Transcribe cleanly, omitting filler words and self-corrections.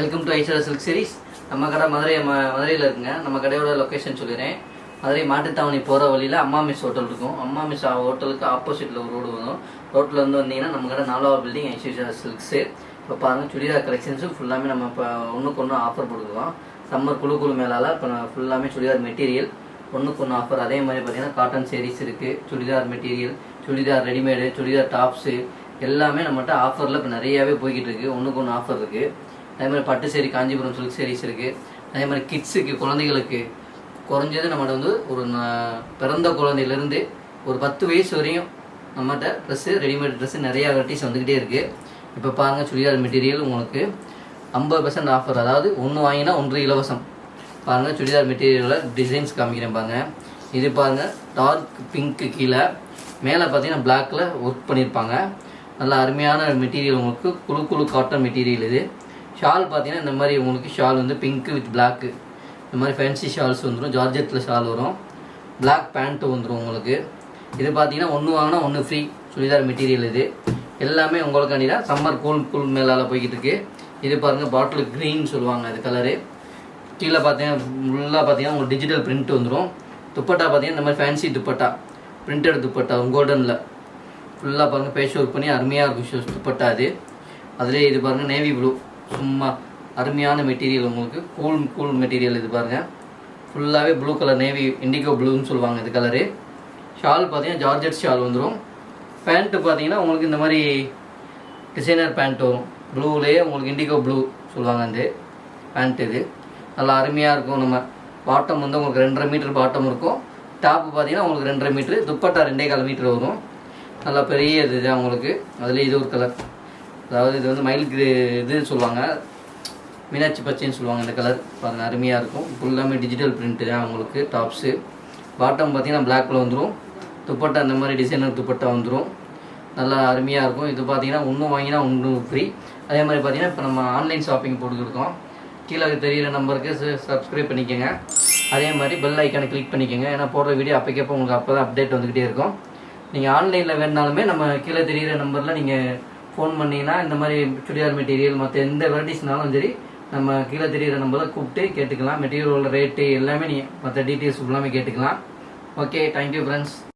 Welcome to Aishwarya silk series. நம்ம கடை மதுரையில் இருக்குங்க. நம்ம கடையோட லொக்கேஷன் சொல்லிடுறேன். மதுரை மாட்டுத்தாவணி போகிற வழியில் அம்மா மிஸ் ஹோட்டல் இருக்கும். அம்மா மிஸ் ஹோட்டலுக்கு ஆப்போசிட்டில் ஒரு ரோடு வரும். ரோட்டில் வந்தீங்கன்னா நம்ம கடை 4வது பில்டிங் ஐஸ்வர்யா சில்க்ஸு. இப்போ பாருங்கள், சுடிதார் கலெக்ஷன்ஸும் ஃபுல்லாமே நம்ம இப்போ ஒன்றுக்கு ஒன்று ஆஃபர் போட்டுருக்கோம். சம்மர் குழு மேலால் இப்போ ஃபுல்லாமே சுடிதார் மெட்டீரியல் ஒன்றுக்கு ஒன்று ஆஃபர். அதே மாதிரி பார்த்தீங்கன்னா காட்டன் சேரீஸ் இருக்குது, churidar material, churidar readymade, churidar tops எல்லாமே நம்மகிட்ட ஆஃபரில் இப்போ நிறையாவே போய்கிட்டு இருக்குது. ஒன்றுக்கு ஒன்று ஆஃபர் இருக்குது. அதே மாதிரி பட்டு சேரீ, காஞ்சிபுரம் சில்க் சேரீஸ் இருக்குது. அதே மாதிரி கிட்ஸுக்கு, குழந்தைகளுக்கு குறைஞ்சது நம்மகிட்ட வந்து ஒரு பிறந்த குழந்தையிலேருந்து ஒரு 10 வயசு வரையும் நம்மகிட்ட ட்ரெஸ்ஸு, ரெடிமேட் ட்ரெஸ்ஸு நிறையா வெரைட்டிஸ் வந்துக்கிட்டே இருக்குது. இப்போ பாருங்கள், சுடிதார் மெட்டீரியல் உங்களுக்கு 50% ஆஃபர். அதாவது ஒன்று வாங்கினா 1 இலவசம். பாருங்கள், சுடிதார் மெட்டீரியலில் டிசைன்ஸ் காமிக்கிறேன் பாருங்கள். இது பாருங்கள், டார்க் பிங்க்கு கீழே மேலே பார்த்தீங்கன்னா பிளாக்கில் ஒர்க் பண்ணியிருப்பாங்க. நல்லா அருமையான மெட்டீரியல் உங்களுக்கு, குழு காட்டன் மெட்டீரியல். இது ஷால் பார்த்தீங்கன்னா இந்த மாதிரி உங்களுக்கு ஷால் வந்து பிங்க்கு வித் பிளாக்கு, இந்த மாதிரி ஃபேன்சி ஷால்ஸ் வந்துடும். ஜார்ஜெட்டில் ஷால் வரும், பிளாக் பேண்ட்டு வந்துடும் உங்களுக்கு. இது பார்த்தீங்கன்னா 1 வாங்கினா 1 ஃப்ரீ சுடிதார் மெட்டீரியல். இது எல்லாமே உங்களுக்காண்டி தான். சம்மர் கூல் மேலால் போய்கிட்டு இருக்கு. இது பாருங்கள், பாட்டில் க்ரீன் சொல்லுவாங்க இது கலரு. கீழே பார்த்தீங்கன்னா ஃபுல்லாக பார்த்தீங்கன்னா உங்களுக்கு டிஜிட்டல் பிரிண்ட் வந்துடும். துப்பட்டா பார்த்தீங்கன்னா இந்த மாதிரி ஃபேன்சி துப்பட்டா, பிரிண்டட் துப்பட்டா கோல்டனில் ஃபுல்லாக பாருங்கள், பேஷ் ஒர்க் பண்ணி அருமையாக இருக்கும் துப்பட்டா. அது அதிலே இது பாருங்கள், நேவி ப்ளூ, சும்மா அருமையான மெட்டீரியல் உங்களுக்கு, கூல் மெட்டீரியல். இது பாருங்கள், ஃபுல்லாகவே ப்ளூ கலர், நேவி இண்டிகோ ப்ளூன்னு சொல்லுவாங்க இது கலரு. ஷால் பார்த்தீங்கன்னா ஜார்ஜெட் ஷால் வந்துடும். பேண்ட்டு பார்த்தீங்கன்னா உங்களுக்கு இந்த மாதிரி டிசைனர் பேண்ட் வரும், ப்ளூலேயே உங்களுக்கு இண்டிகோ ப்ளூ சொல்லுவாங்க அந்த பேண்ட். இது நல்லா அருமையாக இருக்கும். நம்ம பாட்டம் வந்து உங்களுக்கு 2.5 மீட்டர் பாட்டம் இருக்கும். டாப்பு பார்த்தீங்கன்னா உங்களுக்கு 2.5 மீட்ரு, துப்பட்டா 2.25 மீட்டர் வரும். நல்லா பெரிய இது தான் உங்களுக்கு. அதில் இது ஒரு கலர், அதாவது இது வந்து மயில் இது சொல்லுவாங்க, மீனாட்சி பச்சைன்னு சொல்லுவாங்க இந்த கலர். பாருங்கள், அருமையாக இருக்கும். ஃபுல்லாமே டிஜிட்டல் பிரிண்ட்டு தான் உங்களுக்கு. டாப்ஸு பாட்டம் பார்த்தீங்கன்னா பிளாக்கில் வந்துடும். துப்பட்டா இந்த மாதிரி டிசைனர் துப்பட்டா வந்துடும். நல்லா அருமையாக இருக்கும். இது பார்த்தீங்கன்னா 1 வாங்கினா 1 ஃப்ரீ. அதே மாதிரி பார்த்தீங்கன்னா இப்போ நம்ம ஆன்லைன் ஷாப்பிங் போட்டுக்கிருக்கோம். கீழே தெரிகிற நம்பருக்கு சப்ஸ்கிரைப் பண்ணிக்கோங்க. அதே மாதிரி பெல் ஐக்கானை கிளிக் பண்ணிக்கோங்க. ஏன்னா போடுற வீடியோ அப்போக்கப்போ உங்களுக்கு அப்போ தான் அப்டேட் வந்துக்கிட்டே இருக்கும். நீங்கள் ஆன்லைனில் வேணுனாலுமே நம்ம கீழே தெரிகிற நம்பரில் நீங்கள் ஃபோன் பண்ணிங்கன்னா இந்த மாதிரி சுடிதார் மெட்டீரியல் மற்ற எந்த வெரைட்டிஸ்னாலும் சரி நம்ம கீழே தெரிகிற நம்பரில் கூப்பிட்டு கேட்டுக்கலாம். மெட்டீரியலோட ரேட்டு எல்லாமே நீங்கள் மற்ற டீட்டெயில்ஸ் எல்லாமே கேட்டுக்கலாம். Okay, thank you friends.